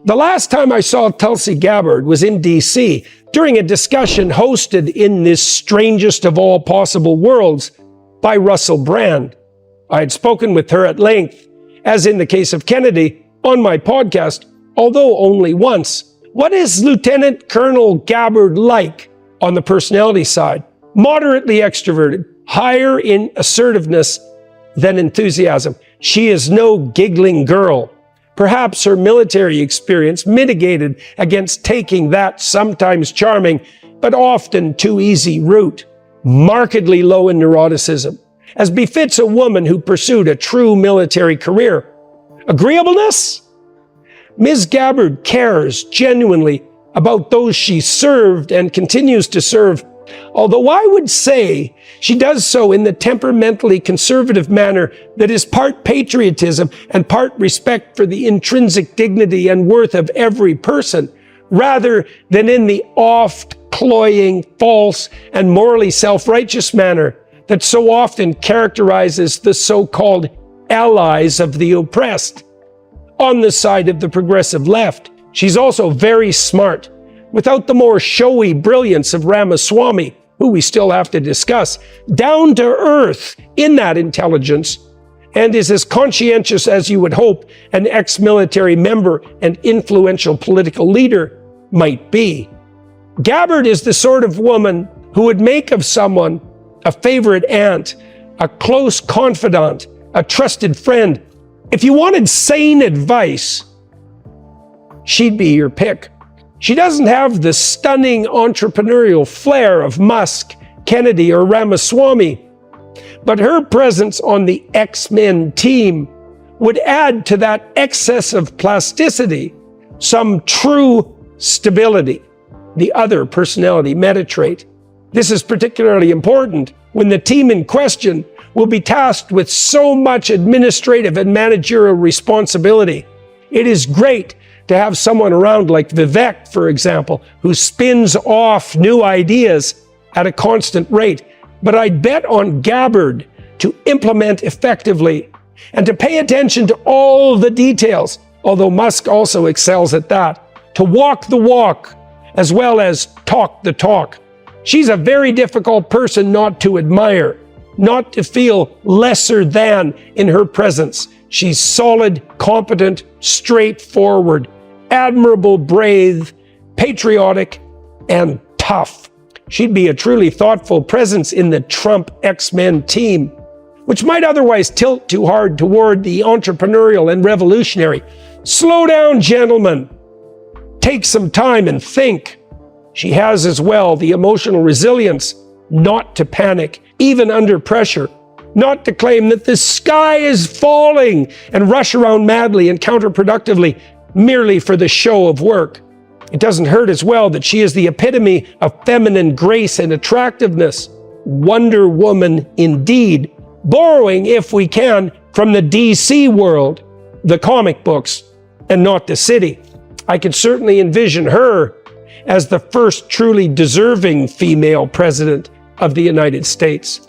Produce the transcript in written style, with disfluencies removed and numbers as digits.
The last time I saw Tulsi Gabbard was in DC during a discussion hosted in this strangest of all possible worlds by Russell Brand. I had spoken with her at length, as in the case of Kennedy, on my podcast, although only once. What is Lieutenant Colonel Gabbard like on the personality side? Moderately extroverted, higher in assertiveness than enthusiasm. She is no giggling girl. Perhaps her military experience mitigated against taking that sometimes charming, but often too easy route. Markedly low in neuroticism, as befits a woman who pursued a true military career. Agreeableness? Ms. Gabbard cares genuinely about those she served and continues to serve, although I would say she does so in the temperamentally conservative manner that is part patriotism and part respect for the intrinsic dignity and worth of every person, rather than in the oft-cloying, false, and morally self-righteous manner that so often characterizes the so-called allies of the oppressed. On the side of the progressive left, she's also very smart, without the more showy brilliance of Ramaswamy, who we still have to discuss, down to earth in that intelligence, and is as conscientious as you would hope an ex-military member and influential political leader might be. Gabbard is the sort of woman who would make of someone a favorite aunt, a close confidant, a trusted friend. If you wanted sane advice, she'd be your pick. She doesn't have the stunning entrepreneurial flair of Musk, Kennedy, or Ramaswamy, but her presence on the X-Men team would add to that excess of plasticity some true stability, the other personality meta trait. This is particularly important when the team in question will be tasked with so much administrative and managerial responsibility. It is great to have someone around like Vivek, for example, who spins off new ideas at a constant rate. But I'd bet on Gabbard to implement effectively and to pay attention to all the details, although Musk also excels at that, to walk the walk as well as talk the talk. She's a very difficult person not to admire, not to feel lesser than in her presence. She's solid, competent, straightforward, admirable, brave, patriotic, and tough. She'd be a truly thoughtful presence in the Trump X-Men team, which might otherwise tilt too hard toward the entrepreneurial and revolutionary. Slow down, gentlemen. Take some time and think. She has as well the emotional resilience not to panic, even under pressure, not to claim that the sky is falling and rush around madly and counterproductively merely for the show of work. It doesn't hurt as well that she is the epitome of feminine grace and attractiveness. Wonder Woman indeed, borrowing, if we can, from the DC world, the comic books, and not the city. I could certainly envision her as the first truly deserving female president of the United States.